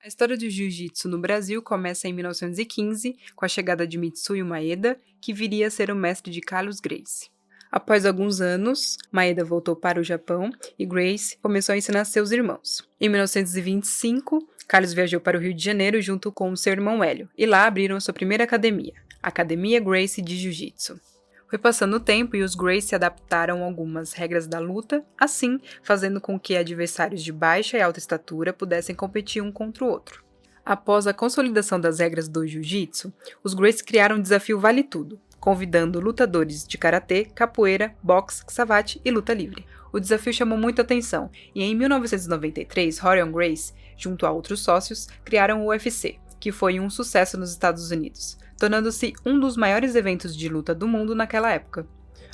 A história do jiu-jitsu no Brasil começa em 1915, com a chegada de Mitsuyo Maeda, que viria a ser o mestre de Carlos Gracie. Após alguns anos, Maeda voltou para o Japão e Gracie começou a ensinar seus irmãos. Em 1925, Carlos viajou para o Rio de Janeiro junto com seu irmão Hélio, e lá abriram sua primeira academia, a Academia Gracie de Jiu-Jitsu. Foi passando o tempo e os Gracie se adaptaram a algumas regras da luta, assim fazendo com que adversários de baixa e alta estatura pudessem competir um contra o outro. Após a consolidação das regras do Jiu-Jitsu, os Gracie criaram um desafio Vale Tudo, convidando lutadores de karatê, capoeira, boxe, savate e luta livre. O desafio chamou muita atenção e em 1993, Rorion Gracie, junto a outros sócios, criaram o UFC, que foi um sucesso nos Estados Unidos, tornando-se um dos maiores eventos de luta do mundo naquela época.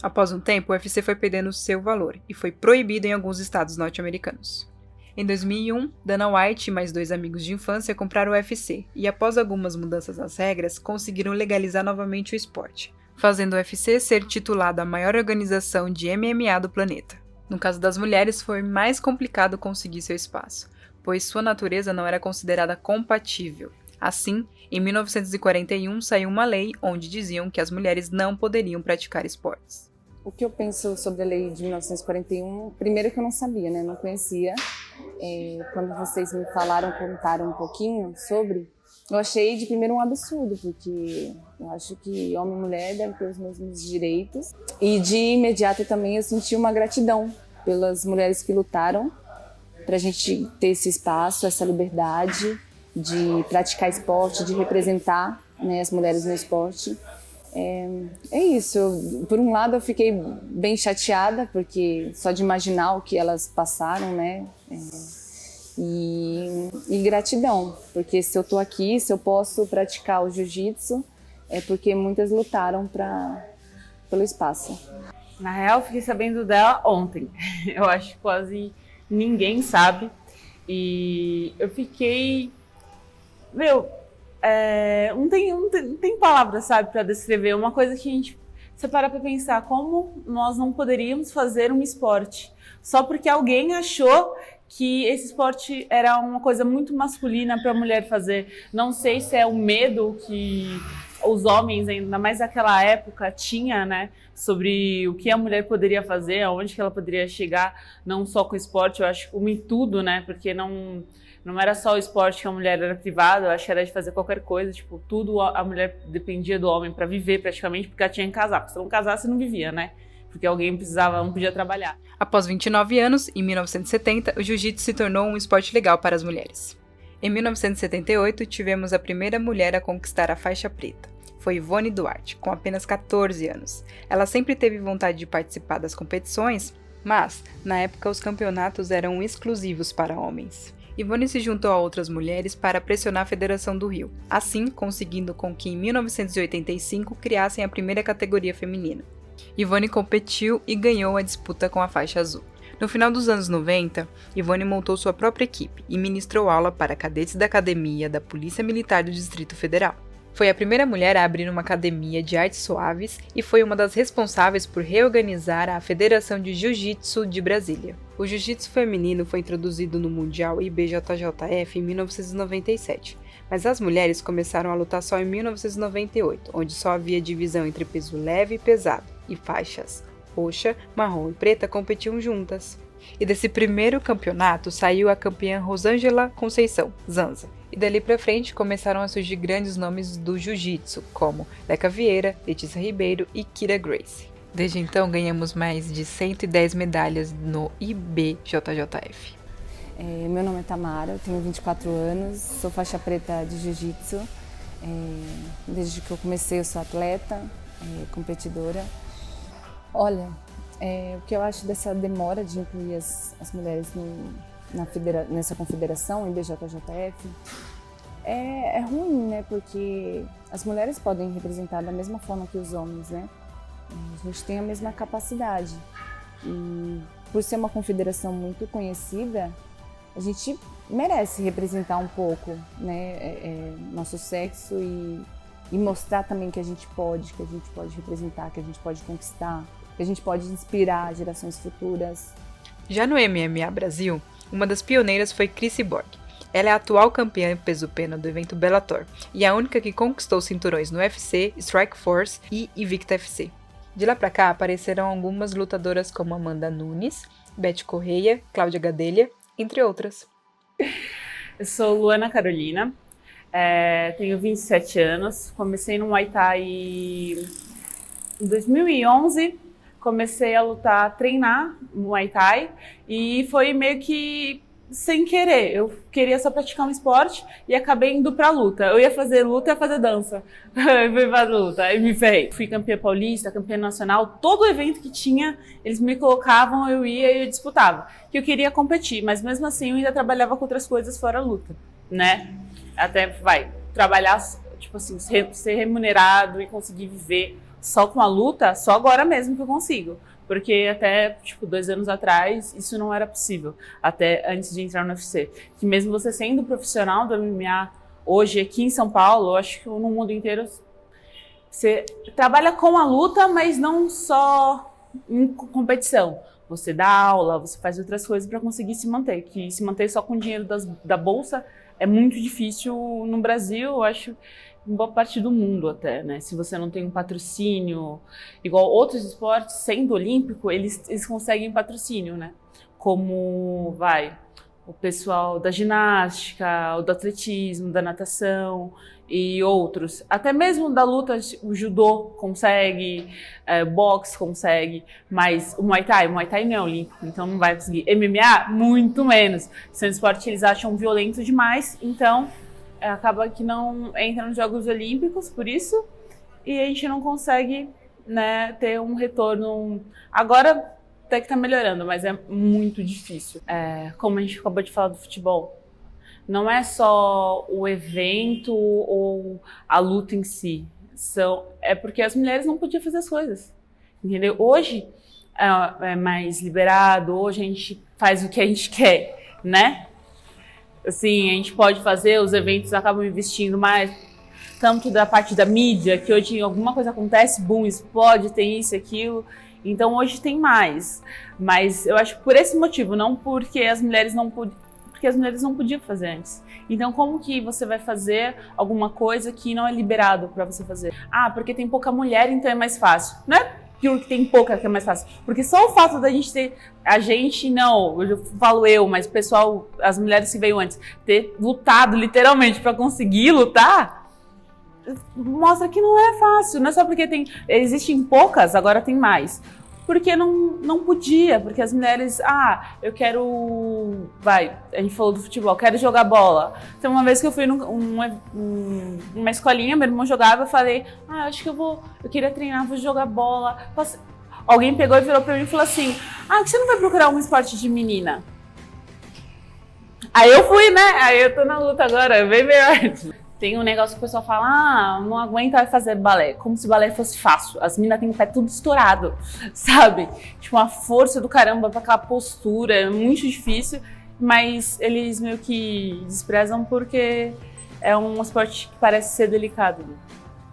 Após um tempo, o UFC foi perdendo seu valor e foi proibido em alguns estados norte-americanos. Em 2001, Dana White e mais 2 amigos de infância compraram o UFC e, após algumas mudanças nas regras, conseguiram legalizar novamente o esporte, fazendo o UFC ser titulado a maior organização de MMA do planeta. No caso das mulheres, foi mais complicado conseguir seu espaço, pois sua natureza não era considerada compatível. Assim, em 1941 saiu uma lei onde diziam que as mulheres não poderiam praticar esportes. O que eu penso sobre a lei de 1941, primeiro que eu não sabia, né? Não conhecia. Quando vocês me contaram um pouquinho sobre, eu achei de primeiro um absurdo, porque eu acho que homem e mulher devem ter os mesmos direitos. E de imediato também eu senti uma gratidão pelas mulheres que lutaram para a gente ter esse espaço, essa liberdade de praticar esporte, de representar, né, as mulheres no esporte. É isso. Por um lado eu fiquei bem chateada, porque só de imaginar o que elas passaram, né? E gratidão, porque se eu tô aqui, se eu posso praticar o jiu-jitsu, é porque muitas lutaram pelo espaço. Na real, eu fiquei sabendo dela ontem. Eu acho que quase ninguém sabe. E eu fiquei... não tem palavras, sabe, para descrever. Uma coisa que a gente se para pra pensar, como nós não poderíamos fazer um esporte só porque alguém achou que esse esporte era uma coisa muito masculina para a mulher fazer. Não sei se é o medo que os homens, ainda mais naquela época, tinha, né, sobre o que a mulher poderia fazer, aonde que ela poderia chegar, não só com o esporte, eu acho que em tudo, né, porque não era só o esporte que a mulher era privada, eu acho que era de fazer qualquer coisa, tipo, tudo a mulher dependia do homem para viver praticamente, porque ela tinha que casar, porque se não casasse não vivia, né, porque alguém não podia trabalhar. Após 29 anos, em 1970, o jiu-jitsu se tornou um esporte legal para as mulheres. Em 1978, tivemos a primeira mulher a conquistar a faixa preta. Foi Ivone Duarte, com apenas 14 anos. Ela sempre teve vontade de participar das competições, mas, na época, os campeonatos eram exclusivos para homens. Ivone se juntou a outras mulheres para pressionar a Federação do Rio, assim conseguindo com que em 1985 criassem a primeira categoria feminina. Ivone competiu e ganhou a disputa com a faixa azul. No final dos anos 90, Ivone montou sua própria equipe e ministrou aula para cadetes da Academia da Polícia Militar do Distrito Federal. Foi a primeira mulher a abrir uma academia de artes suaves e foi uma das responsáveis por reorganizar a Federação de Jiu-Jitsu de Brasília. O jiu-jitsu feminino foi introduzido no Mundial IBJJF em 1997, mas as mulheres começaram a lutar só em 1998, onde só havia divisão entre peso leve e pesado, e faixas roxa, marrom e preta competiam juntas. E desse primeiro campeonato saiu a campeã Rosângela Conceição, Zanza. E dali pra frente começaram a surgir grandes nomes do jiu-jitsu, como Leca Vieira, Letícia Ribeiro e Kira Gracie. Desde então ganhamos mais de 110 medalhas no IBJJF. Meu nome é Tamara, eu tenho 24 anos, sou faixa preta de jiu-jitsu. Desde que eu comecei eu sou atleta, competidora. Olha, o que eu acho dessa demora de incluir as mulheres nessa confederação, IBJJF, é ruim, né? Porque as mulheres podem representar da mesma forma que os homens, né? A gente tem a mesma capacidade. E por ser uma confederação muito conhecida, a gente merece representar um pouco, né, nosso sexo e mostrar também que a gente pode representar, que a gente pode conquistar, que a gente pode inspirar gerações futuras. Já no MMA Brasil, uma das pioneiras foi Cris Borg. Ela é a atual campeã peso-pena do evento Bellator e a única que conquistou cinturões no UFC, Strikeforce e Invicta FC. De lá pra cá apareceram algumas lutadoras como Amanda Nunes, Beth Correia, Cláudia Gadelha, entre outras. Eu sou Luana Carolina, tenho 27 anos, comecei no Muay Thai em 2011, comecei a lutar, a treinar Muay Thai e foi meio que sem querer. Eu queria só praticar um esporte e acabei indo pra luta. Eu ia fazer luta e ia fazer dança. Eu fui pra luta, aí me ferrei. Fui campeã paulista, campeã nacional, todo evento que tinha, eles me colocavam, eu ia e eu disputava. Que eu queria competir, mas mesmo assim eu ainda trabalhava com outras coisas fora a luta, né? Até, trabalhar, tipo assim, ser remunerado e conseguir viver só com a luta, só agora mesmo que eu consigo. Porque até, 2 anos atrás, isso não era possível, até antes de entrar no UFC. Que mesmo você sendo profissional do MMA, hoje aqui em São Paulo, eu acho que no mundo inteiro, você trabalha com a luta, mas não só em competição. Você dá aula, você faz outras coisas para conseguir se manter. Que se manter só com o dinheiro da bolsa é muito difícil no Brasil, eu acho, em boa parte do mundo até, né? Se você não tem um patrocínio, igual outros esportes, sendo olímpico, eles conseguem patrocínio, né? Como, o pessoal da ginástica, o do atletismo, da natação e outros. Até mesmo da luta, o judô consegue, boxe consegue, mas o Muay Thai não é olímpico, então não vai conseguir. MMA, muito menos. São esportes que eles acham violento demais, então acaba que não entra nos Jogos Olímpicos, por isso, e a gente não consegue, né, ter um retorno. Agora até que tá melhorando, mas é muito difícil. Como a gente acabou de falar do futebol, não é só o evento ou a luta em si, é porque as mulheres não podiam fazer as coisas, entendeu? Hoje é mais liberado, hoje a gente faz o que a gente quer, né? Assim, a gente pode fazer, os eventos acabam investindo mais, tanto da parte da mídia, que hoje alguma coisa acontece, boom, explode, tem isso, aquilo. Então hoje tem mais. Mas eu acho que por esse motivo, não porque as mulheres não podiam fazer antes. Então como que você vai fazer alguma coisa que não é liberado para você fazer? Porque tem pouca mulher, então é mais fácil. Não é porque tem pouca que é mais fácil. Porque só o fato da gente ter, eu falo mas o pessoal, as mulheres que veio antes, ter lutado literalmente para conseguir lutar, mostra que não é fácil. Não é só porque existem poucas, agora tem mais. Porque não podia, porque as mulheres, eu quero, a gente falou do futebol, quero jogar bola. Então uma vez que eu fui numa escolinha, meu irmão jogava, eu falei, acho que eu queria treinar, vou jogar bola. Alguém pegou e virou pra mim e falou assim, que você não vai procurar um esporte de menina? Aí eu fui, né? Aí eu tô na luta agora, bem melhor. Tem um negócio que o pessoal fala, não aguenta fazer balé, como se balé fosse fácil. As meninas têm o pé tudo estourado, sabe? Tipo, uma força do caramba pra aquela postura, é muito difícil, mas eles meio que desprezam porque é um esporte que parece ser delicado.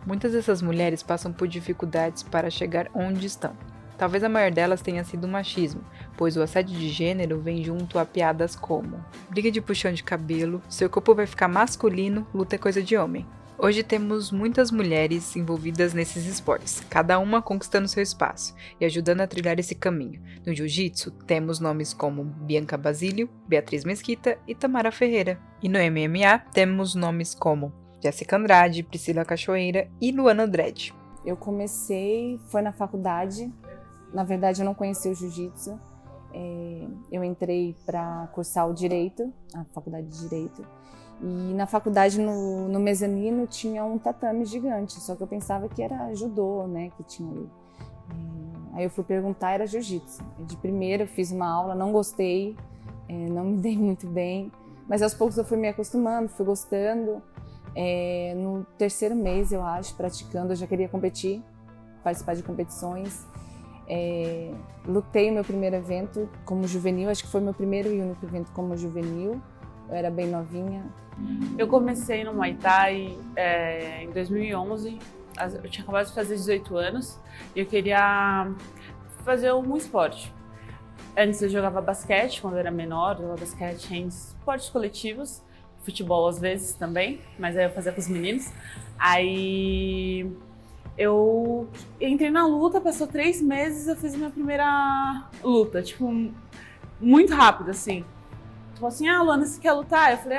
Muitas dessas mulheres passam por dificuldades para chegar onde estão. Talvez a maior delas tenha sido o machismo, pois o assédio de gênero vem junto a piadas como briga de puxão de cabelo, seu corpo vai ficar masculino, luta é coisa de homem. Hoje temos muitas mulheres envolvidas nesses esportes, cada uma conquistando seu espaço e ajudando a trilhar esse caminho. No jiu-jitsu, temos nomes como Bianca Basílio, Beatriz Mesquita e Tamara Ferreira. E no MMA, temos nomes como Jéssica Andrade, Priscila Cachoeira e Luana Dredd. Eu comecei, foi na faculdade. Na verdade, eu não conhecia o jiu-jitsu. Eu entrei para cursar o direito, a faculdade de direito. E na faculdade, no mezanino, tinha um tatame gigante. Só que eu pensava que era judô, né, que tinha ali. Aí eu fui perguntar, era jiu-jitsu. De primeira, eu fiz uma aula, não gostei, não me dei muito bem. Mas aos poucos eu fui me acostumando, fui gostando. No 3º mês, eu acho, praticando, eu já queria competir, participar de competições. Lutei o meu primeiro evento como juvenil, acho que foi meu primeiro e único evento como juvenil. Eu era bem novinha. Eu comecei no Muay Thai em 2011, eu tinha acabado de fazer 18 anos e eu queria fazer um esporte. Antes eu jogava basquete, quando eu era menor, eu jogava basquete em esportes coletivos, futebol às vezes também, mas aí eu fazia com os meninos. Aí eu entrei na luta, passou 3 meses, eu fiz minha primeira luta, tipo, muito rápido, assim. Tipo assim, Luana, você quer lutar? Eu falei,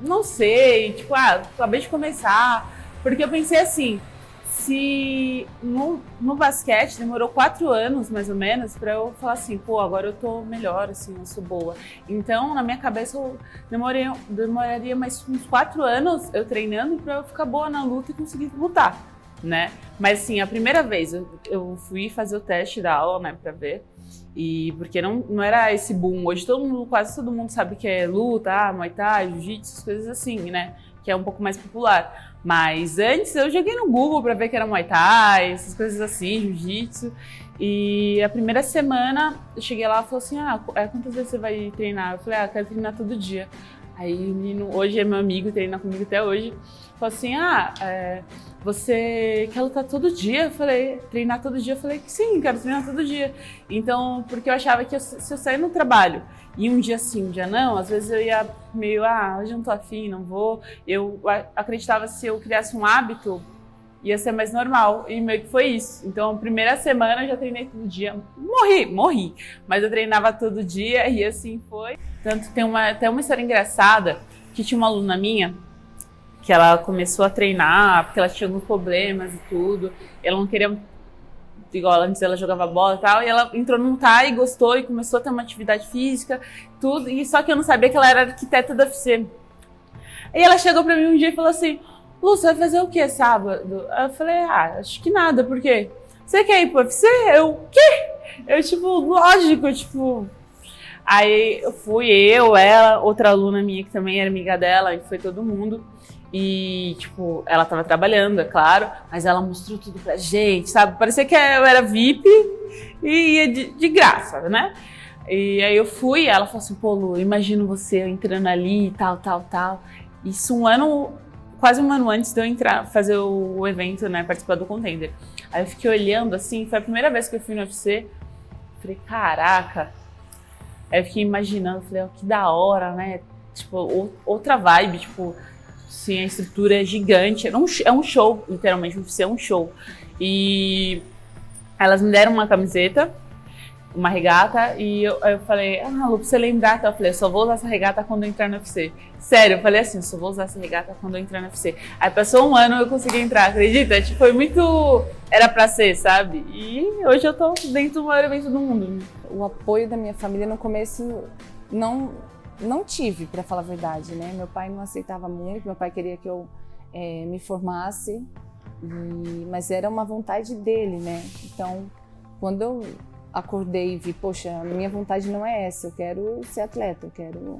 não sei, tipo, acabei de começar. Porque eu pensei assim, se no basquete demorou 4 anos, mais ou menos, pra eu falar assim, pô, agora eu tô melhor, assim, eu sou boa. Então, na minha cabeça, eu demoraria mais uns 4 anos eu treinando pra eu ficar boa na luta e conseguir lutar, né? Mas, assim, a primeira vez eu fui fazer o teste da aula, né, pra ver. E porque não era esse boom. Hoje quase todo mundo sabe que é luta, Muay Thai, Jiu-Jitsu, coisas assim, né? Que é um pouco mais popular. Mas antes eu joguei no Google pra ver que era Muay Thai, essas coisas assim, Jiu-Jitsu. E a primeira semana eu cheguei lá e falou assim, quantas vezes você vai treinar? Eu falei, quero treinar todo dia. Aí o menino, hoje é meu amigo, treina comigo até hoje, falou assim, você quer lutar todo dia? Eu falei, treinar todo dia? Eu falei que sim, quero treinar todo dia. Então, porque eu achava que se eu sair no trabalho e um dia sim, um dia não, às vezes eu ia meio, hoje eu não tô afim, não vou. Eu acreditava que se eu criasse um hábito, ia ser mais normal, e meio que foi isso. Então, a primeira semana eu já treinei todo dia. Morri, mas eu treinava todo dia e assim foi. Tanto tem até uma história engraçada, que tinha uma aluna minha, que ela começou a treinar, porque ela tinha alguns problemas e tudo. Ela não queria, igual antes ela jogava bola e tal, e ela entrou num TAI, gostou e começou a ter uma atividade física, tudo, e só que eu não sabia que ela era arquiteta da UFC. E ela chegou pra mim um dia e falou assim, Lu, você vai fazer o que sábado? Eu falei, acho que nada, por quê? Você quer ir pro UFC? Eu, o quê? Eu, tipo, lógico, tipo... Aí ela, outra aluna minha que também era amiga dela, e foi todo mundo. E, tipo, ela tava trabalhando, é claro, mas ela mostrou tudo pra gente, sabe? Parecia que eu era VIP e ia de graça, né? E aí eu fui, e ela falou assim, pô, Lu, imagino você entrando ali e tal. Isso quase um ano antes de eu fazer o evento, né, participar do Contender. Aí eu fiquei olhando assim, foi a primeira vez que eu fui no UFC, falei, caraca. Aí eu fiquei imaginando, falei, que da hora, né? Tipo, outra vibe, tipo, sim, a estrutura é gigante, é um show, literalmente, o UFC é um show. E elas me deram uma camiseta, uma regata, e eu falei, Lu, pra você lembrar, eu falei, eu só vou usar essa regata quando eu entrar no UFC. Sério, eu falei assim, só vou usar essa regata quando eu entrar no UFC. Aí passou um ano e eu consegui entrar, acredita? Tipo, foi muito... Era pra ser, sabe? E hoje eu tô dentro do maior evento do mundo. O apoio da minha família no começo não tive, pra falar a verdade, né? Meu pai não aceitava muito, meu pai queria que eu me formasse, mas era uma vontade dele, né? Então, quando eu acordei e vi, poxa, a minha vontade não é essa, eu quero ser atleta, eu quero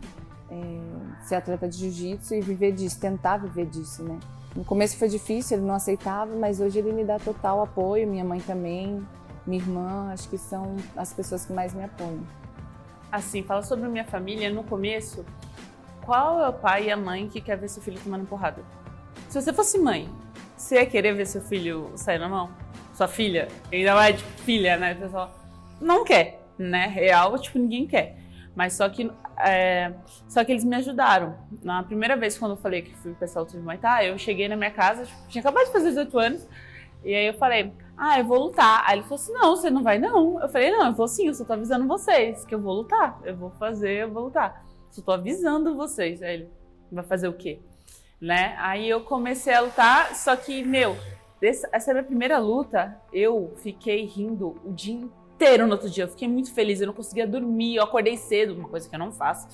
ser atleta de jiu-jitsu e viver disso, tentar viver disso, né? No começo foi difícil, ele não aceitava, mas hoje ele me dá total apoio, minha mãe também, minha irmã, acho que são as pessoas que mais me apoiam. Assim, fala sobre minha família, no começo, qual é o pai e a mãe que quer ver seu filho tomando porrada? Se você fosse mãe, você ia querer ver seu filho sair na mão? Sua filha? Ainda mais, tipo, filha, né? O pessoal não quer, né? Real, tipo, ninguém quer. Mas só que eles me ajudaram. Na primeira vez, quando eu falei que fui prestar luta de Muay Thai, eu cheguei na minha casa, tipo, tinha acabado de fazer 18 anos, e aí eu falei, eu vou lutar. Aí ele falou assim, não, você não vai não. Eu falei, não, eu vou sim, eu só tô avisando vocês que eu vou lutar. Eu vou lutar. Só tô avisando vocês. Aí ele, vai fazer o quê? Né? Aí eu comecei a lutar, só que, essa minha primeira luta, eu fiquei rindo o dia inteiro no outro dia. Eu fiquei muito feliz, eu não conseguia dormir, eu acordei cedo, uma coisa que eu não faço.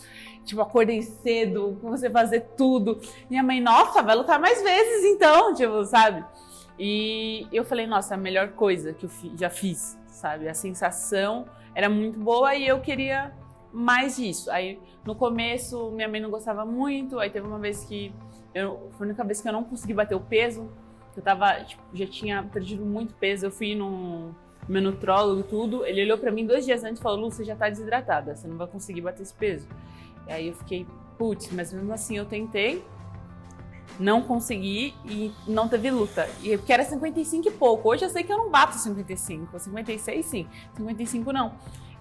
Tipo, acordei cedo, comecei a fazer tudo. Minha mãe, nossa, vai lutar mais vezes então, tipo, sabe? E eu falei, nossa, a melhor coisa que eu já fiz, sabe? A sensação era muito boa e eu queria mais disso. Aí, no começo, minha mãe não gostava muito, aí teve uma vez que foi a única vez que eu não consegui bater o peso, eu tava, tipo, já tinha perdido muito peso, eu fui no meu nutrólogo e tudo, ele olhou pra mim 2 dias antes e falou, Lu, você já tá desidratada, você não vai conseguir bater esse peso. E aí eu fiquei, putz, mas mesmo assim eu tentei, não consegui e não teve luta. E porque era 55 e pouco, hoje eu sei que eu não bato 55, 56 sim, 55 não.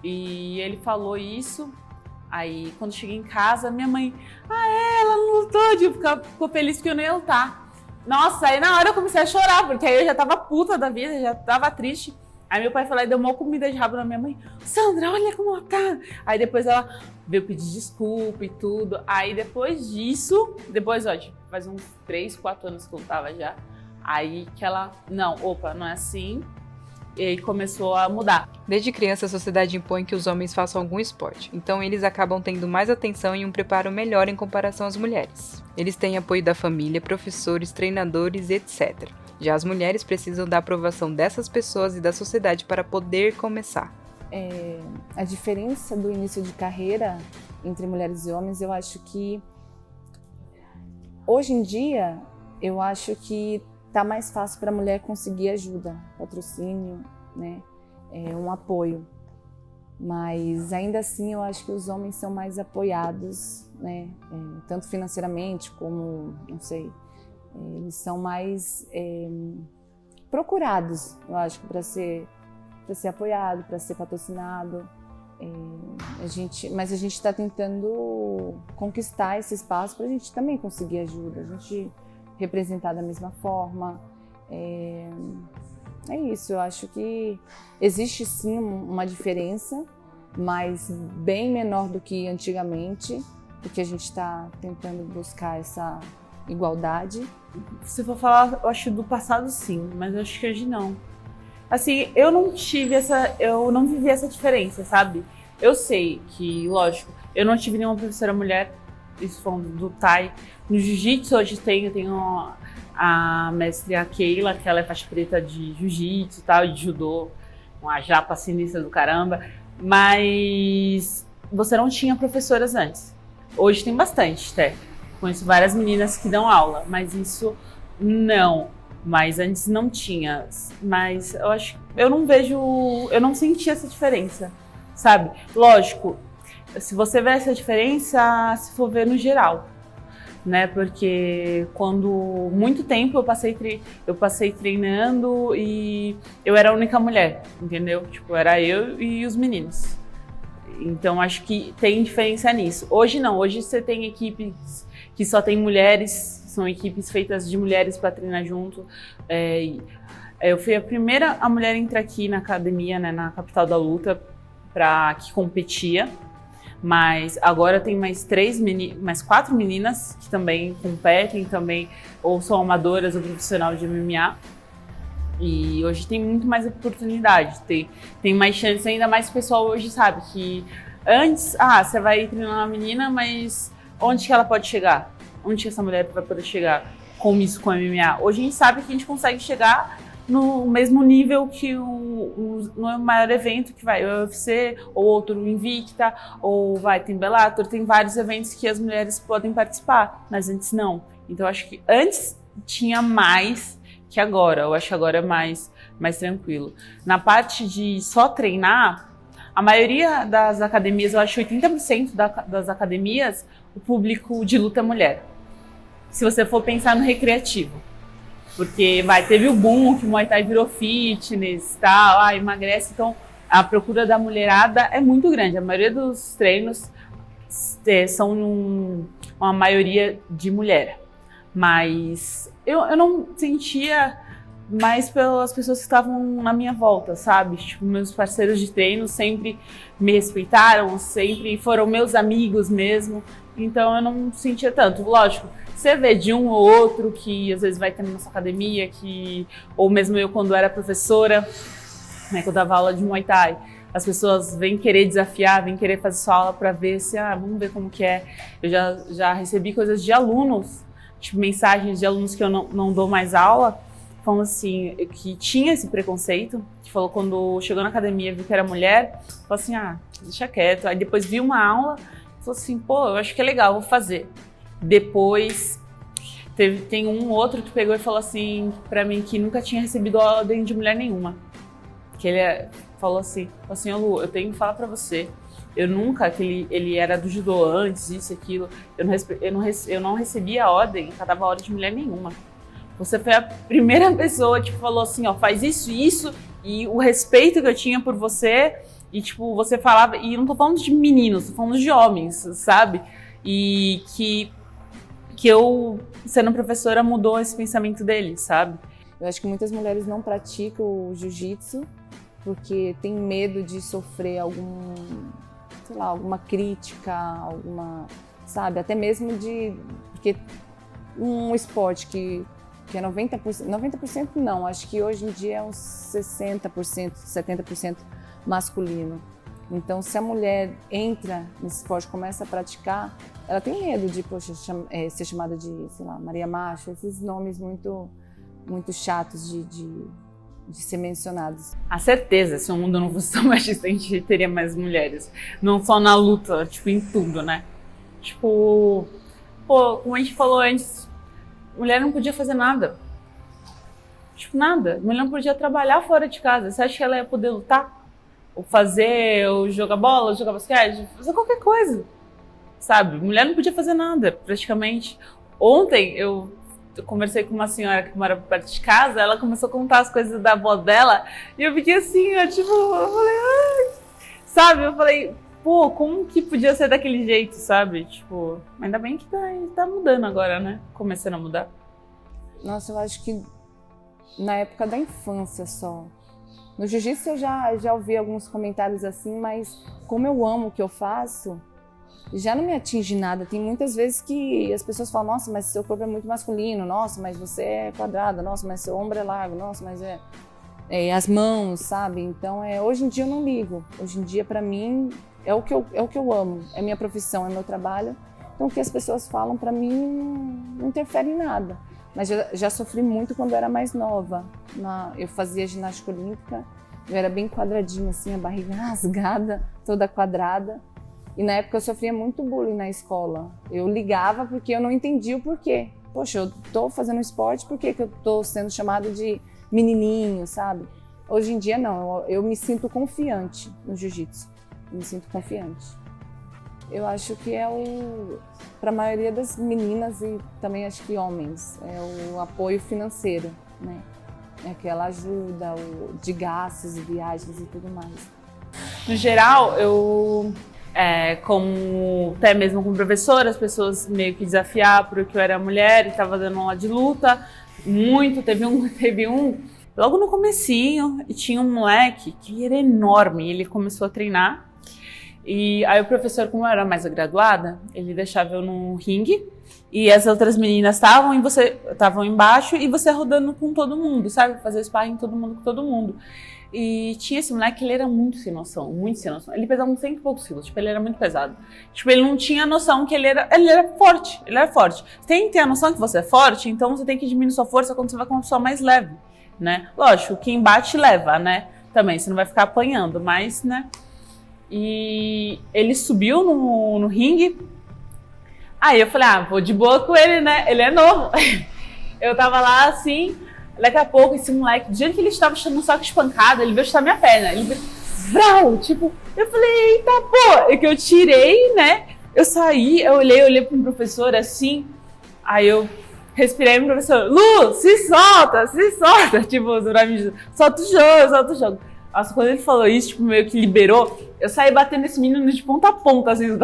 E ele falou isso, Aí, quando cheguei em casa, minha mãe, ela não lutou, tipo, ficou feliz porque eu não ia lutar. Nossa, aí na hora eu comecei a chorar, porque aí eu já tava puta da vida, já tava triste. Aí meu pai foi lá e deu uma comida de rabo na minha mãe. Sandra, olha como ela tá. Aí depois ela veio pedir desculpa e tudo. Aí depois disso, faz uns 3, 4 anos que eu lutava já. Aí que ela, não é assim. E aí começou a mudar. Desde criança, a sociedade impõe que os homens façam algum esporte, então eles acabam tendo mais atenção e um preparo melhor em comparação às mulheres. Eles têm apoio da família, professores, treinadores, etc. Já as mulheres precisam da aprovação dessas pessoas e da sociedade para poder começar. A diferença do início de carreira entre mulheres e homens, eu acho que hoje em dia, eu acho que tá mais fácil para a mulher conseguir ajuda, patrocínio, né? Um apoio. Mas ainda assim eu acho que os homens são mais apoiados, né? Tanto financeiramente como, não sei, eles são mais procurados, eu acho, para ser apoiado, para ser patrocinado. Mas a gente está tentando conquistar esse espaço para a gente também conseguir ajuda, a gente representar da mesma forma. É isso, eu acho que existe sim uma diferença, mas bem menor do que antigamente, porque a gente está tentando buscar essa igualdade. Se for falar, eu acho do passado sim, mas eu acho que hoje não. Assim, eu não vivi essa diferença, sabe? Eu sei que, lógico, eu não tive nenhuma professora mulher, isso falando do Thai. No jiu-jitsu hoje tenho a mestre Keila, que ela é faixa preta de jiu-jitsu e tal, de judô, uma japa sinistra do caramba, mas você não tinha professoras antes. Hoje tem bastante, até. Conheço várias meninas que dão aula, mas isso não. Mas antes não tinha. Mas eu não senti essa diferença, sabe? Lógico, se você vê essa diferença, se for ver no geral, né? Porque muito tempo eu passei treinando e eu era a única mulher, entendeu? Tipo, era eu e os meninos. Então acho que tem diferença nisso. Hoje não, hoje você tem equipes que só tem mulheres, são equipes feitas de mulheres para treinar junto. Eu fui a primeira mulher a entrar aqui na academia, né, na capital da luta, que competia. Mas agora tem mais 4 meninas que também competem, também, ou são amadoras ou profissional de MMA. E hoje tem muito mais oportunidade, tem mais chance, ainda mais o pessoal hoje sabe que antes, você vai treinar uma menina, mas onde que ela pode chegar? Onde que essa mulher vai poder chegar com MMA? Hoje a gente sabe que a gente consegue chegar no mesmo nível que no maior evento que vai, o UFC, ou outro Invicta, ou tem Bellator, tem vários eventos que as mulheres podem participar, mas antes não. Então eu acho que antes tinha mais que agora, eu acho que agora é mais tranquilo. Na parte de só treinar, a maioria das academias, eu acho 80% das academias, o público de luta é mulher. Se você for pensar no recreativo. Porque teve o boom que o Muay Thai virou fitness e tal, emagrece, então a procura da mulherada é muito grande. A maioria dos treinos são uma maioria de mulher. Mas eu não sentia mais pelas pessoas que estavam na minha volta, sabe? Tipo, meus parceiros de treino sempre me respeitaram, sempre foram meus amigos mesmo. Então eu não sentia tanto. Lógico, você vê de um ou outro que às vezes vai ter na nossa academia, ou mesmo eu quando era professora, né, que eu dava aula de Muay Thai, as pessoas vêm querer desafiar, vêm querer fazer sua aula para ver se, vamos ver como que é. Eu já recebi coisas de alunos, tipo mensagens de alunos que eu não dou mais aula, falando assim, que tinha esse preconceito, que falou quando chegou na academia, viu que era mulher, falou assim, deixa quieto. Aí depois viu uma aula, falou assim, eu acho que é legal, vou fazer. Depois tem um outro que pegou e falou assim pra mim que nunca tinha recebido ordem de mulher nenhuma. Que ele falou assim, ô Lu, eu tenho que falar pra você, eu nunca, que ele era do judô antes, isso, aquilo, eu não recebi a ordem, catava a ordem de mulher nenhuma. Você foi a primeira pessoa que falou assim, faz isso, e o respeito que eu tinha por você E, tipo, você falava... E não tô falando de meninos, tô falando de homens, sabe? E que eu, sendo professora, mudou esse pensamento deles, sabe? Eu acho que muitas mulheres não praticam o jiu-jitsu porque tem medo de sofrer alguma crítica, sabe? Até mesmo porque um esporte que é 90% não, acho que hoje em dia é uns 60%, 70% masculino. Então, se a mulher entra nesse esporte, começa a praticar, ela tem medo de, ser chamada de, sei lá, Maria Macho, esses nomes muito chatos de ser mencionados. A certeza, se o mundo não fosse tão machista, a gente teria mais mulheres. Não só na luta, tipo, em tudo, né? Tipo, como a gente falou antes, mulher não podia fazer nada. Tipo, nada. Mulher não podia trabalhar fora de casa. Você acha que ela ia poder lutar? Ou jogar bola, ou jogar basquete? Fazer qualquer coisa, sabe? Mulher não podia fazer nada, praticamente. Ontem, eu conversei com uma senhora que mora perto de casa, ela começou a contar as coisas da avó dela, e eu fiquei assim, eu falei, ai, sabe? Eu falei, como que podia ser daquele jeito, sabe? Tipo, ainda bem que tá mudando agora, né? Começando a mudar. Nossa, eu acho que na época da infância só. No jiu-jitsu eu já ouvi alguns comentários assim, mas como eu amo o que eu faço, já não me atinge nada. Tem muitas vezes que as pessoas falam, nossa, mas seu corpo é muito masculino, nossa, mas você é quadrada, nossa, mas seu ombro é largo, nossa, mas as mãos, sabe? Então, hoje em dia eu não ligo. Hoje em dia, pra mim, é o que eu amo, é minha profissão, é meu trabalho. Então, o que as pessoas falam pra mim não interfere em nada. Mas já sofri muito quando eu era mais nova. Eu fazia ginástica olímpica, eu era bem quadradinha, assim, a barriga rasgada, toda quadrada. E na época eu sofria muito bullying na escola. Eu ligava porque eu não entendia o porquê. Poxa, eu tô fazendo esporte, por que eu tô sendo chamada de menininho, sabe? Hoje em dia não, eu me sinto confiante no jiu-jitsu. Me sinto confiante. Eu acho que para a maioria das meninas e também acho que homens, é o apoio financeiro, né? É aquela ajuda de gastos, viagens e tudo mais. No geral, como até mesmo como professora, as pessoas meio que desafiavam porque eu era mulher e estava dando aula de luta. Muito, teve um logo no comecinho, e tinha um moleque que ele era enorme, ele começou a treinar. E aí o professor, como eu era mais graduada, ele deixava eu no ringue e as outras meninas estavam embaixo e você rodando com todo mundo, sabe? Fazer sparring todo mundo com todo mundo. E tinha esse moleque, ele era muito sem noção, muito sem noção. Ele pesava uns 100 e poucos quilos, tipo, ele era muito pesado. Tipo, ele não tinha noção que ele era forte, ele era forte. Você tem que ter a noção que você é forte, então você tem que diminuir sua força quando você vai com uma pessoa mais leve, né? Lógico, quem bate leva, né? Também, você não vai ficar apanhando, mas, né? E ele subiu no ringue. Aí eu falei, vou de boa com ele, né? Ele é novo. Eu tava lá assim, daqui a pouco esse moleque, do jeito que ele estava no saco de pancada, ele veio chutar minha perna. Ele veio, vrau, tipo, eu falei, eita, pô. É que eu tirei, né? Eu saí, eu olhei pro professor assim, aí eu respirei pro professor, Lu, se solta. Tipo, solta o jogo. Nossa, quando ele falou isso, tipo, meio que liberou, eu saí batendo nesse menino de ponta a ponta, assim, eu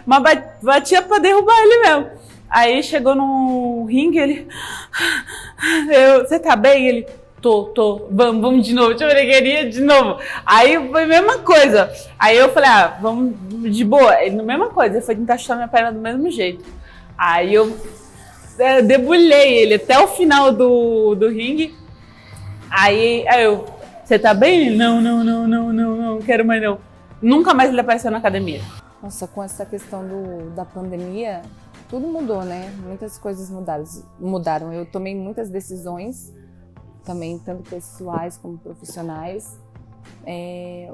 mas batia pra derrubar ele mesmo. Aí chegou no ringue, ele, você tá bem? Ele, tô, vamos de novo, eu queria de novo. Aí foi a mesma coisa. Aí eu falei, vamos de boa. Ele, mesma coisa, ele foi tentar chutar minha perna do mesmo jeito. Aí eu debulhei ele até o final do ringue. Aí eu, você tá bem? Não, quero mais não. Nunca mais ele apareceu na academia. Nossa, com essa questão da pandemia, tudo mudou, né? Muitas coisas mudaram. Eu tomei muitas decisões, também tanto pessoais como profissionais.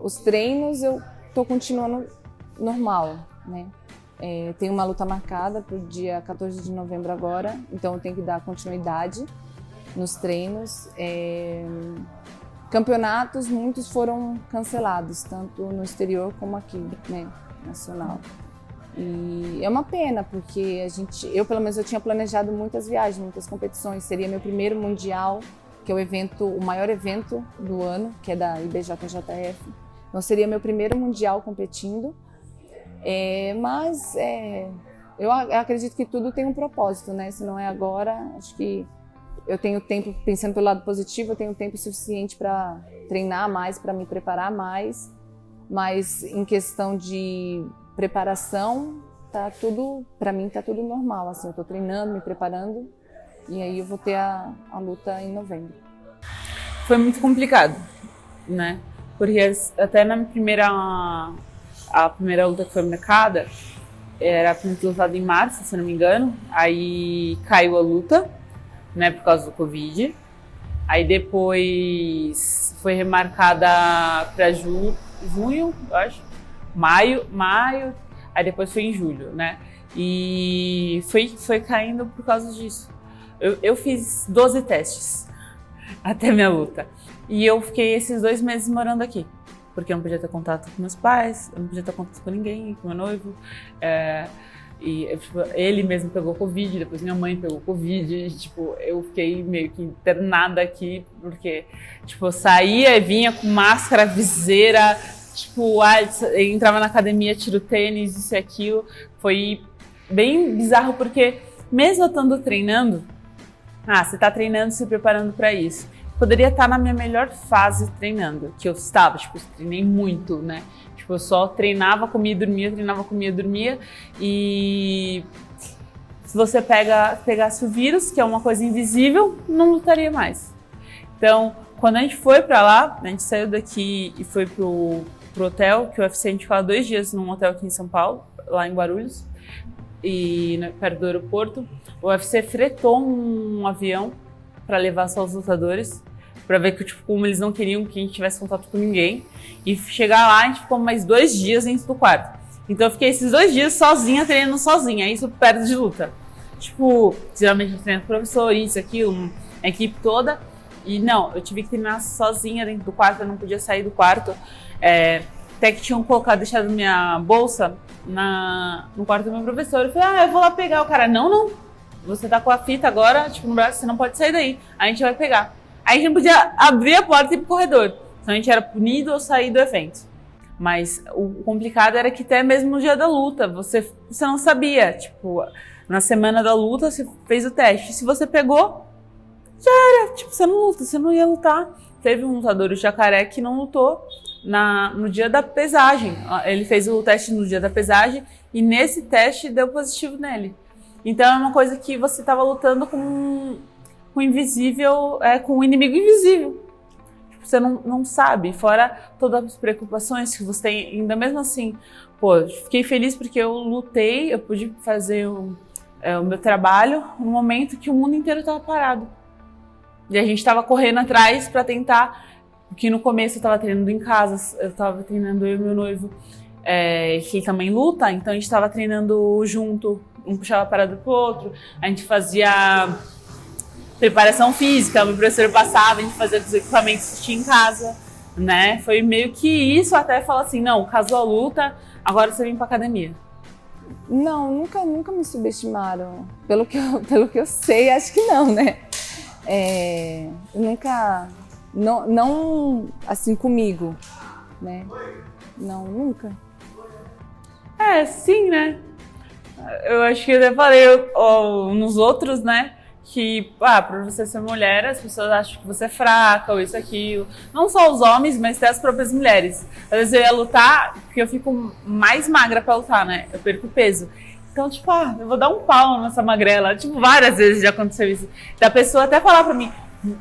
Os treinos eu tô continuando normal, né? Tenho uma luta marcada para o dia 14 de novembro agora, então eu tenho que dar continuidade nos treinos. Campeonatos, muitos foram cancelados, tanto no exterior como aqui, né, nacional. E é uma pena, porque eu pelo menos eu tinha planejado muitas viagens, muitas competições. Seria meu primeiro mundial, que é o maior evento do ano, que é da IBJJF. Então seria meu primeiro mundial competindo, mas eu acredito que tudo tem um propósito, né? Se não é agora, acho que eu tenho tempo, pensando pelo lado positivo, eu tenho tempo suficiente para treinar mais, para me preparar mais, mas em questão de preparação, tá tudo, para mim tá tudo normal, assim, eu tô treinando, me preparando, e aí eu vou ter a luta em novembro. Foi muito complicado, né? Porque até a primeira luta que foi marcada, era pra ter lutado em março, se não me engano, aí caiu a luta, né, por causa do Covid. Aí depois foi remarcada para junho, eu acho, maio, aí depois foi em julho, né? E foi caindo por causa disso. Eu fiz 12 testes até minha luta. E eu fiquei esses 2 meses morando aqui. Porque eu não podia ter contato com meus pais, eu não podia ter contato com ninguém, com meu noivo. Ele mesmo pegou Covid, depois minha mãe pegou Covid. E, eu fiquei meio que internada aqui, porque eu saía e vinha com máscara, viseira, entrava na academia, tiro tênis, isso e aquilo. Foi bem bizarro, porque mesmo eu estando treinando, você está treinando, se preparando para isso. Poderia estar na minha melhor fase treinando, que eu estava, treinei muito, né? Eu só treinava, comia e dormia, treinava, comia e dormia. E se você pegasse o vírus, que é uma coisa invisível, não lutaria mais. Então, quando a gente foi pra lá, a gente saiu daqui e foi pro hotel, que o UFC a gente ficava 2 dias num hotel aqui em São Paulo, lá em Guarulhos, perto do aeroporto. O UFC fretou um avião para levar só os lutadores, para ver que, como eles não queriam que a gente tivesse contato com ninguém. E chegar lá, a gente ficou mais 2 dias dentro do quarto. Então eu fiquei esses 2 dias sozinha, treinando sozinha, isso perto de luta. Geralmente eu treino com o professor, isso, aquilo, a equipe toda. E não, eu tive que treinar sozinha dentro do quarto, eu não podia sair do quarto. Até que tinham deixado minha bolsa no quarto do meu professor. Eu falei, eu vou lá pegar. O cara, não, você tá com a fita agora, no braço, você não pode sair daí. A gente vai pegar. Aí a gente não podia abrir a porta e ir pro corredor. Então a gente era punido ou sair do evento. Mas o complicado era que até mesmo no dia da luta, você não sabia. Na semana da luta, você fez o teste. Se você pegou, já era. Você não luta, você não ia lutar. Teve um lutador, o Jacaré, que não lutou no dia da pesagem. Ele fez o teste no dia da pesagem e nesse teste deu positivo nele. Então é uma coisa que você estava lutando com o invisível, com o inimigo invisível. Você não sabe, fora todas as preocupações que você tem, ainda mesmo assim. Fiquei feliz porque eu lutei, eu pude fazer o meu trabalho no momento que o mundo inteiro estava parado. E a gente estava correndo atrás para tentar, porque no começo eu estava treinando em casa, eu estava treinando eu e meu noivo, que também luta, então a gente estava treinando junto, um puxava a parada pro outro, a gente fazia preparação física, o meu professor passava, a gente fazia os equipamentos que tinha em casa, né? Foi meio que isso, até falar assim, não, casou a luta, agora você vem pra academia. Não, nunca me subestimaram. Pelo que eu sei, acho que não, né? Eu nunca, não assim comigo, né? Não, nunca. Sim, né? Eu acho que eu até falei nos outros, né? Que, por você ser mulher, as pessoas acham que você é fraca ou isso, aquilo. Não só os homens, mas até as próprias mulheres. Às vezes eu ia lutar, porque eu fico mais magra pra lutar, né? Eu perco peso. Então, eu vou dar um pau nessa magrela. Várias vezes já aconteceu isso. Da pessoa até falar pra mim,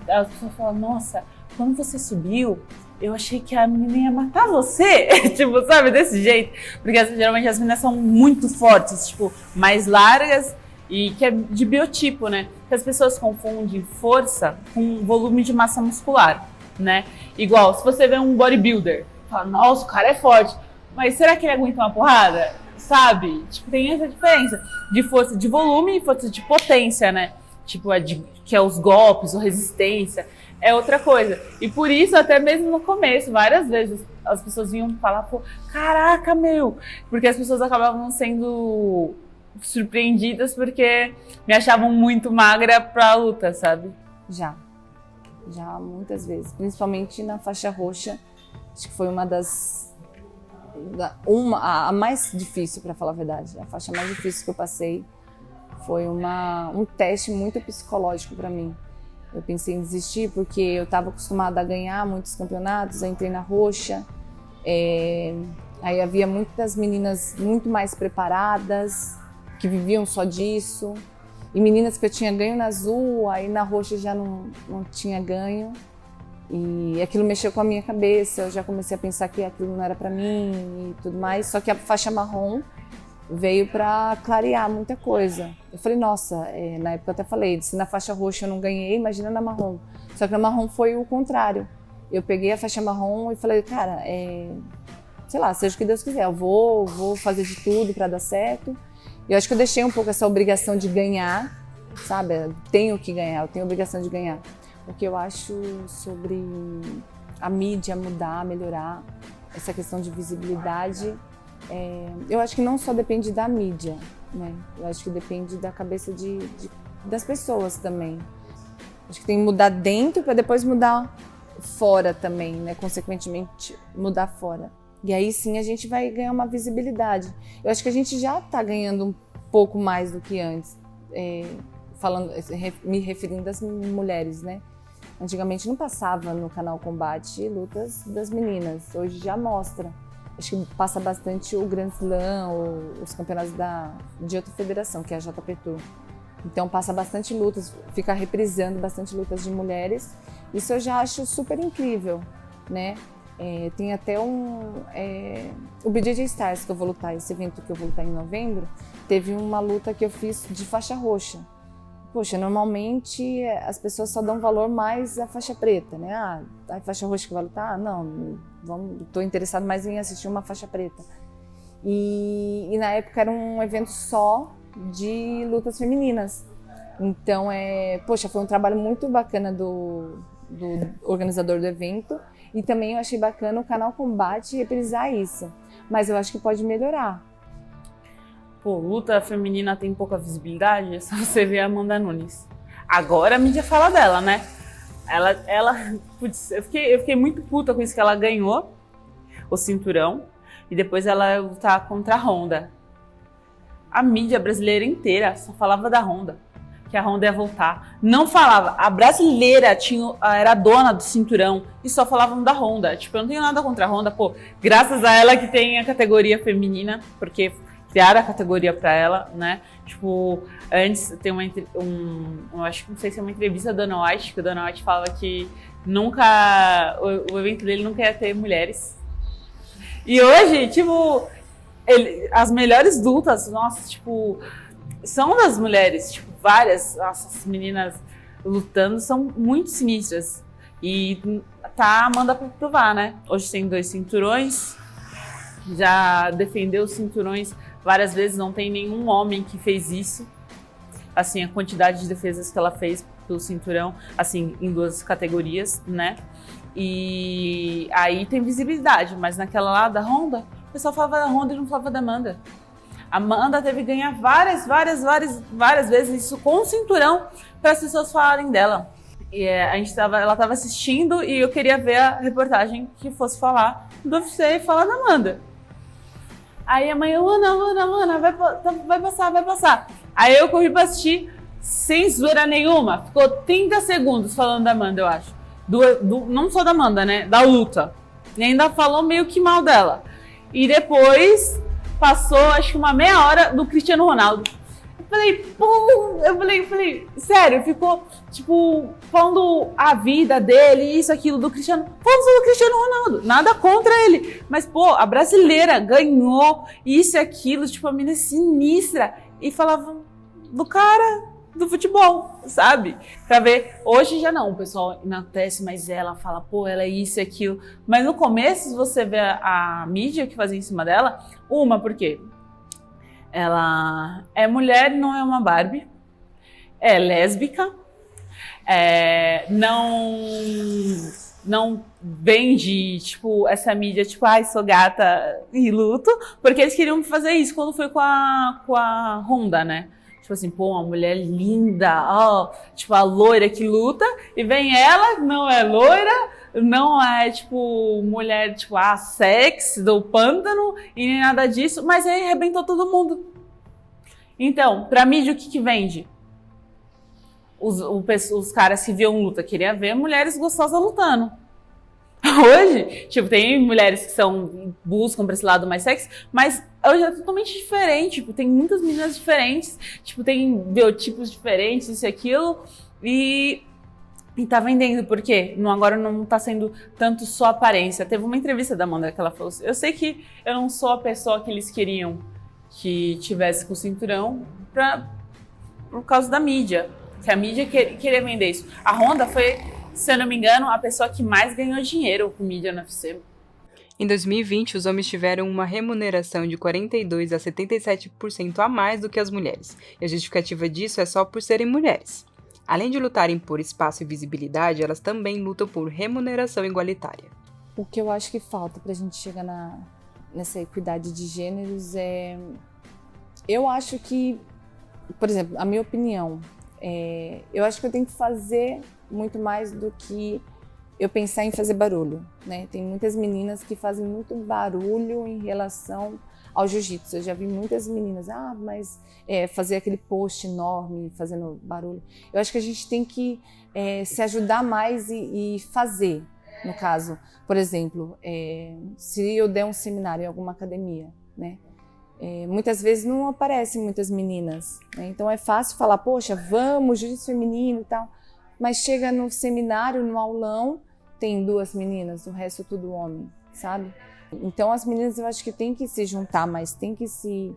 a pessoa fala, nossa, quando você subiu, eu achei que a menina ia matar você. Sabe, desse jeito. Porque geralmente as meninas são muito fortes, mais largas e que é de biotipo, né? Que as pessoas confundem força com volume de massa muscular, né? Igual, se você vê um bodybuilder, fala, nossa, o cara é forte, mas será que ele aguenta uma porrada? Sabe? Tem essa diferença de força de volume e força de potência, né? Que é os golpes, ou resistência, é outra coisa. E por isso, até mesmo no começo, várias vezes, as pessoas vinham falar, caraca, meu! Porque as pessoas acabavam sendo surpreendidas porque me achavam muito magra pra luta, sabe? Já já muitas vezes, principalmente na faixa roxa. Acho que foi a mais difícil, para falar a verdade. A faixa mais difícil que eu passei foi um teste muito psicológico para mim. Eu pensei em desistir porque eu estava acostumada a ganhar muitos campeonatos, eu entrei na roxa, aí havia muitas meninas muito mais preparadas, que viviam só disso, e meninas que eu tinha ganho na azul, aí na roxa já não tinha ganho. E aquilo mexeu com a minha cabeça, eu já comecei a pensar que aquilo não era para mim e tudo mais. Só que a faixa marrom veio para clarear muita coisa. Eu falei, nossa, na época eu até falei, se na faixa roxa eu não ganhei, imagina na marrom. Só que na marrom foi o contrário. Eu peguei a faixa marrom e falei, cara, sei lá, seja o que Deus quiser, eu vou fazer de tudo para dar certo. Eu acho que eu deixei um pouco essa obrigação de ganhar, sabe? Eu tenho que ganhar, eu tenho a obrigação de ganhar. O que eu acho sobre a mídia mudar, melhorar, essa questão de visibilidade, eu acho que não só depende da mídia, né? Eu acho que depende da cabeça das pessoas também. Acho que tem que mudar dentro para depois mudar fora também, né? Consequentemente, mudar fora. E aí sim a gente vai ganhar uma visibilidade. Eu acho que a gente já está ganhando um pouco mais do que antes, me referindo às mulheres, né? Antigamente não passava no canal Combate lutas das meninas, hoje já mostra. Acho que passa bastante o Grand Slam, os campeonatos de outra federação, que é a JP Tour. Então passa bastante lutas, fica reprisando bastante lutas de mulheres. Isso eu já acho super incrível, né? Tem até o BJJ Stars que eu vou lutar, esse evento que eu vou lutar em novembro, teve uma luta que eu fiz de faixa roxa. Poxa, normalmente as pessoas só dão valor mais à faixa preta, né? A faixa roxa que vai lutar? Não, estou interessado mais em assistir uma faixa preta. E na época era um evento só de lutas femininas. Então, poxa, foi um trabalho muito bacana do organizador do evento. E também eu achei bacana o canal Combate reprisar isso. Mas eu acho que pode melhorar. Pô, luta feminina tem pouca visibilidade, é só você ver a Amanda Nunes. Agora a mídia fala dela, né? Putz, eu fiquei muito puta com isso que ela ganhou o cinturão e depois ela ia lutar contra a Honda. A mídia brasileira inteira só falava da Honda, que a Honda ia voltar. Não falava, a brasileira era dona do cinturão e só falavam da Honda. Tipo, eu não tenho nada contra a Honda, pô, graças a ela que tem a categoria feminina, porque criaram a categoria para ela, né? Tipo, antes tem eu acho que não sei se é uma entrevista da Dana White, que o Dana White fala que o evento dele nunca ia ter mulheres. E hoje, tipo, as melhores lutas, nossa, tipo, são das mulheres, tipo, várias, nossas meninas lutando são muito sinistras. E tá a Amanda pra provar, né? Hoje tem 2 cinturões, já defendeu os cinturões várias vezes, não tem nenhum homem que fez isso. Assim, a quantidade de defesas que ela fez pelo cinturão, assim, em 2 categorias, né? E aí tem visibilidade, mas naquela lá da Honda, o pessoal falava da Honda e não falava da Amanda. A Amanda teve que ganhar várias vezes isso com o cinturão para as pessoas falarem dela. E ela estava assistindo e eu queria ver a reportagem que fosse falar do UFC e falar da Amanda. Aí a mãe, Ana, vai passar. Aí eu corri pra assistir sem zoeira nenhuma. Ficou 30 segundos falando da Amanda, eu acho. Não só da Amanda, né? Da luta. E ainda falou meio que mal dela. E depois passou, acho que uma meia hora do Cristiano Ronaldo. Eu falei, sério, ficou, tipo, falando a vida dele, isso, aquilo, do Cristiano. Falando sobre o Cristiano Ronaldo, nada contra ele. Mas, pô, a brasileira ganhou isso e aquilo, tipo, a menina sinistra. E falavam do cara do futebol, sabe? Pra ver, hoje já não, o pessoal enaltece, mas ela fala, pô, ela é isso e aquilo. Mas no começo, você vê a mídia que fazia em cima dela, por quê? Ela é mulher e não é uma Barbie, é lésbica, não vende, tipo, essa mídia, tipo, ai, sou gata e luto, porque eles queriam fazer isso quando foi com a Honda, né? tipo assim, pô, uma mulher linda, ó, tipo a loira que luta, e vem ela, não é loira, não é, tipo, mulher, tipo, sexy do pântano, e nem nada disso, mas aí arrebentou todo mundo. Então, pra mídia, o que vende? Os caras que viam luta queriam ver mulheres gostosas lutando. Hoje, tipo, tem mulheres que buscam pra esse lado mais sexy, mas hoje é totalmente diferente. Tipo, tem muitas meninas diferentes, tipo, tem biotipos diferentes, isso e aquilo, e tá vendendo. Por quê? Agora não tá sendo tanto só aparência. Teve uma entrevista da Amanda que ela falou assim, eu sei que eu não sou a pessoa que eles queriam que tivesse com o cinturão por causa da mídia. Que a mídia queria vender isso. A Ronda foi, se eu não me engano, a pessoa que mais ganhou dinheiro com mídia no UFC. Em 2020, os homens tiveram uma remuneração de 42% a 77% a mais do que as mulheres. E a justificativa disso é só por serem mulheres. Além de lutarem por espaço e visibilidade, elas também lutam por remuneração igualitária. O que eu acho que falta para a gente chegar nessa equidade de gêneros é... Eu acho que, por exemplo, a minha opinião, eu acho que eu tenho que fazer muito mais do que eu pensar em fazer barulho, né? Tem muitas meninas que fazem muito barulho em relação ao jiu-jitsu. Eu já vi muitas meninas, mas fazer aquele post enorme, fazendo barulho. Eu acho que a gente tem que se ajudar mais e fazer. No caso, por exemplo, se eu der um seminário em alguma academia, né? Muitas vezes não aparecem muitas meninas, né? Então é fácil falar, poxa, vamos, jiu-jitsu feminino e tal. Mas chega no seminário, no aulão, tem 2 meninas, o resto tudo homem, sabe? Então as meninas eu acho que tem que se juntar mais, tem que se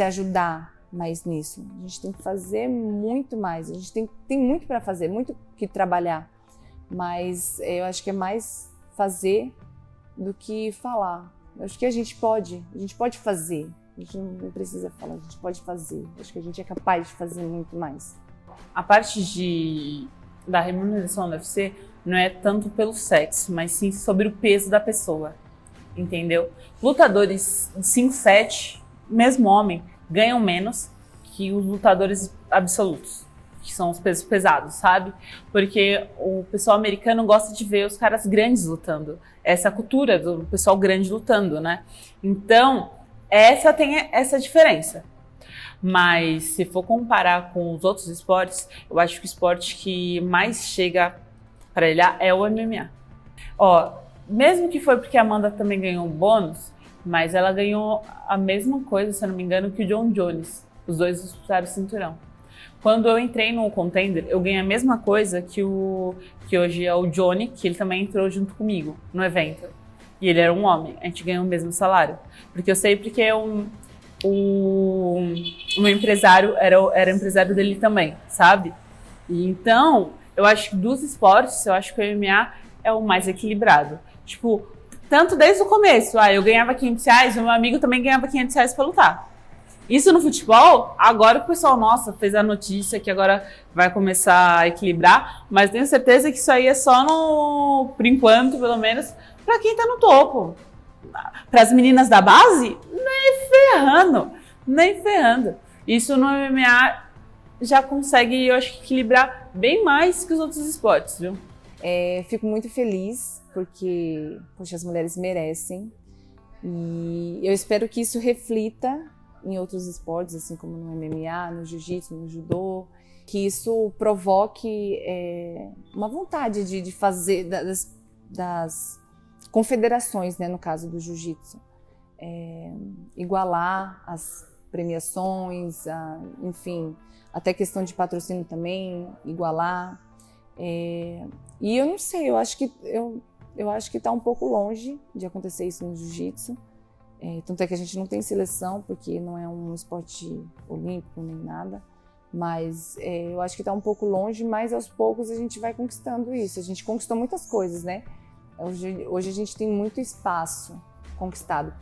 ajudar mais nisso. A gente tem que fazer muito mais, a gente tem muito para fazer, muito que trabalhar. Mas eu acho que é mais fazer do que falar. Eu acho que a gente pode fazer. A gente não precisa falar, a gente pode fazer. Eu acho que a gente é capaz de fazer muito mais. A parte da remuneração do UFC não é tanto pelo sexo, mas sim sobre o peso da pessoa, entendeu? Lutadores 5'7", mesmo homem, ganham menos que os lutadores absolutos, que são os pesos pesados, sabe? Porque o pessoal americano gosta de ver os caras grandes lutando. Essa cultura do pessoal grande lutando, né? Então, essa tem essa diferença. Mas se for comparar com os outros esportes, eu acho que o esporte que mais chega para ele é o MMA. Ó, mesmo que foi porque a Amanda também ganhou um bônus, mas ela ganhou a mesma coisa, se eu não me engano, que o John Jones. Os dois disputaram o cinturão. Quando eu entrei no Contender, eu ganhei a mesma coisa que hoje é o Johnny, que ele também entrou junto comigo no evento. E ele era um homem, a gente ganhou o mesmo salário. Porque eu sei porque o meu empresário era empresário dele também, sabe? E então, eu acho que dos esportes, eu acho que o MMA é o mais equilibrado. Tipo, tanto desde o começo, eu ganhava R$500, o meu amigo também ganhava R$500 pra lutar. Isso no futebol, agora o pessoal, nossa, fez a notícia que agora vai começar a equilibrar, mas tenho certeza que isso aí é só por enquanto, pelo menos, pra quem tá no topo. Para as meninas da base, nem ferrando. Isso no MMA já consegue, eu acho que, equilibrar bem mais que os outros esportes, viu? Fico muito feliz porque, poxa, as mulheres merecem e eu espero que isso reflita em outros esportes, assim como no MMA, no jiu-jitsu, no judô, que isso provoque uma vontade de fazer das confederações, né, no caso do jiu-jitsu, igualar as premiações, enfim, até questão de patrocínio também, igualar. E eu não sei, eu acho que está um pouco longe de acontecer isso no jiu-jitsu. Tanto é que a gente não tem seleção, porque não é um esporte olímpico nem nada, mas eu acho que está um pouco longe, mas aos poucos a gente vai conquistando isso. A gente conquistou muitas coisas, né? Hoje a gente tem muito espaço conquistado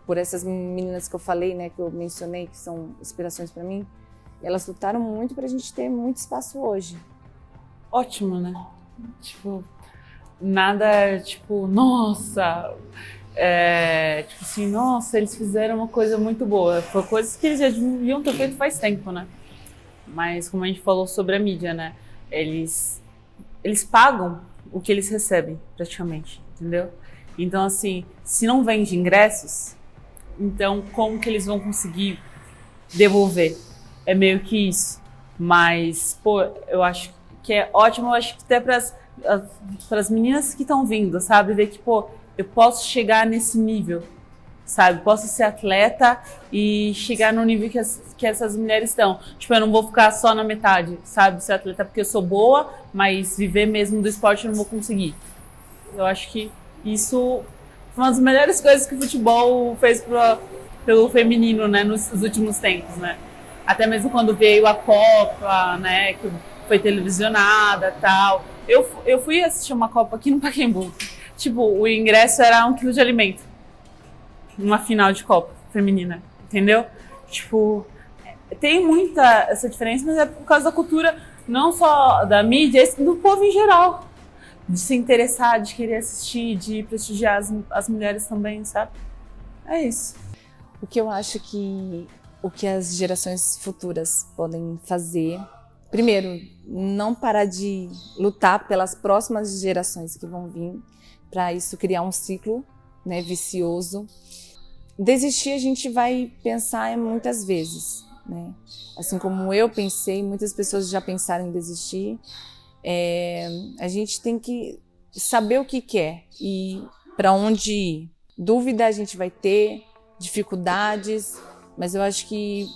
por essas meninas que eu falei, né, que eu mencionei, que são inspirações para mim. Elas lutaram muito para a gente ter muito espaço hoje. Ótimo, né? Tipo, nada tipo, nossa... tipo assim, nossa, eles fizeram uma coisa muito boa. Foi coisas que eles já deviam ter feito faz tempo, né? Mas como a gente falou sobre a mídia, né? Eles pagam o que eles recebem, praticamente, entendeu? Então, assim, se não vende ingressos, então como que eles vão conseguir devolver? É meio que isso. Mas, pô, eu acho que é ótimo, eu acho que até para as meninas que estão vindo, sabe? Ver que, pô, eu posso chegar nesse nível, sabe? Posso ser atleta e chegar no nível que essas mulheres estão. Tipo, eu não vou ficar só na metade, sabe? Ser atleta porque eu sou boa, mas viver mesmo do esporte eu não vou conseguir. Eu acho que isso foi uma das melhores coisas que o futebol fez pelo feminino, né? Nos últimos tempos, né? Até mesmo quando veio a Copa, né? Que foi televisionada e tal. Eu fui assistir uma Copa aqui no Pacaembu. Tipo, o ingresso era 1 quilo de alimento. Numa final de Copa feminina, entendeu? Tipo, tem muita essa diferença, mas é por causa da cultura, não só da mídia, do povo em geral. De se interessar, de querer assistir, de prestigiar as mulheres também, sabe? É isso. O que eu acho que o que as gerações futuras podem fazer, primeiro, não parar de lutar pelas próximas gerações que vão vir, para isso criar um ciclo, né, vicioso. Desistir a gente vai pensar muitas vezes, né? Assim como eu pensei, muitas pessoas já pensaram em desistir. A gente tem que saber o que quer e para onde ir. Dúvida a gente vai ter, dificuldades, mas eu acho que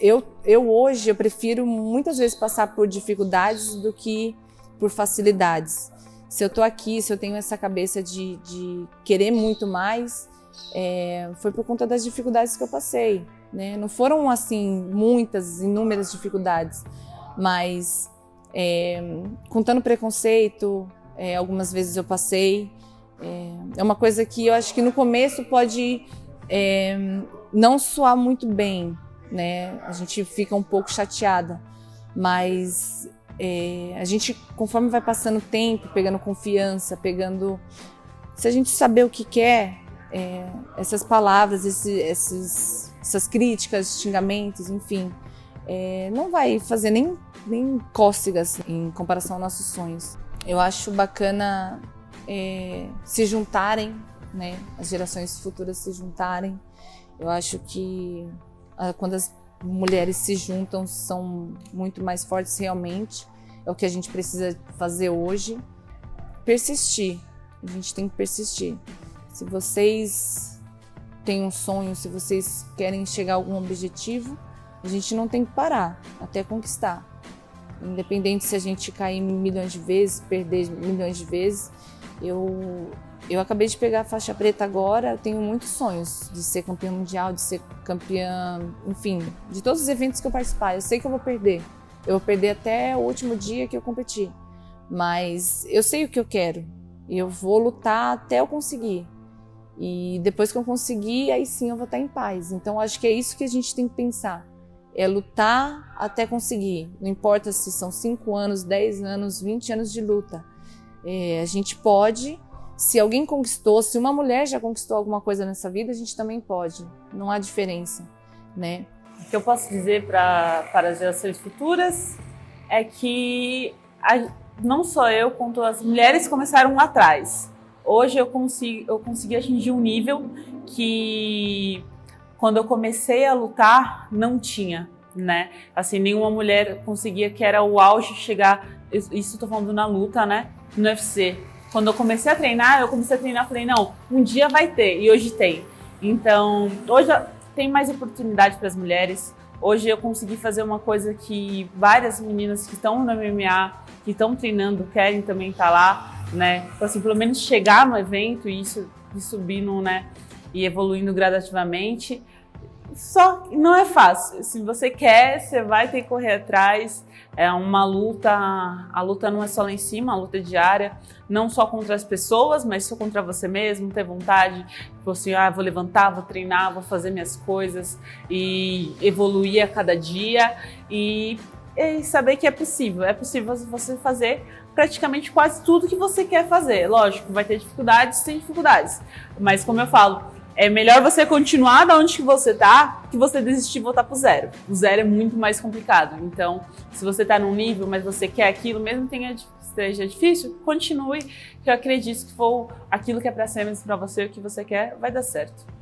eu hoje eu prefiro muitas vezes passar por dificuldades do que por facilidades. Se eu tô aqui, se eu tenho essa cabeça de querer muito mais, foi por conta das dificuldades que eu passei, né? Não foram assim muitas, inúmeras dificuldades, mas contando preconceito, algumas vezes eu passei. É uma coisa que eu acho que no começo pode não soar muito bem, né? A gente fica um pouco chateada, mas a gente, conforme vai passando o tempo, pegando confiança, se a gente saber o que quer, essas palavras, essas críticas, xingamentos, enfim, não vai fazer nem cócegas em comparação aos nossos sonhos. Eu acho bacana se juntarem, né? As gerações futuras se juntarem. Eu acho que quando as mulheres se juntam, são muito mais fortes realmente. É o que a gente precisa fazer hoje. Persistir. A gente tem que persistir. Se vocês têm um sonho, se vocês querem chegar a algum objetivo, a gente não tem que parar até conquistar. Independente se a gente cair milhões de vezes, perder milhões de vezes. Eu acabei de pegar a faixa preta agora, eu tenho muitos sonhos de ser campeã mundial, de ser campeã, enfim, de todos os eventos que eu participar. Eu sei que eu vou perder. Eu vou perder até o último dia que eu competir. Mas eu sei o que eu quero. E eu vou lutar até eu conseguir. E depois que eu conseguir, aí sim eu vou estar em paz. Então acho que é isso que a gente tem que pensar. É lutar até conseguir. Não importa se são 5 anos, 10 anos, 20 anos de luta. A gente pode. Se alguém conquistou, se uma mulher já conquistou alguma coisa nessa vida, a gente também pode. Não há diferença, né? O que eu posso dizer para as gerações futuras é que não só eu, quanto as mulheres começaram lá atrás. Hoje eu consegui atingir um nível que quando eu comecei a lutar não tinha, né? Assim, nenhuma mulher conseguia, que era o auge, chegar, isso eu tô falando na luta, né? No UFC. Quando eu comecei a treinar, falei, não, um dia vai ter, e hoje tem. Então, hoje tem mais oportunidade para as mulheres. Hoje eu consegui fazer uma coisa que várias meninas que estão no MMA, que estão treinando, querem também estar lá, né? Então, assim, pelo menos chegar no evento e isso e subindo, né? E evoluindo gradativamente. Só que não é fácil. Se você quer, você vai ter que correr atrás. É uma luta, a luta não é só lá em cima, a luta é diária, não só contra as pessoas, mas só contra você mesmo, ter vontade, assim, vou levantar, vou treinar, vou fazer minhas coisas e evoluir a cada dia. E e saber que é possível você fazer praticamente quase tudo que você quer fazer. Lógico, vai ter dificuldades, tem dificuldades, mas como eu falo, é melhor você continuar da onde que você tá, que você desistir e voltar pro zero. O zero é muito mais complicado. Então, se você tá num nível, mas você quer aquilo, mesmo que seja difícil, continue, que eu acredito que for aquilo que é para ser mesmo para você, o que você quer, vai dar certo.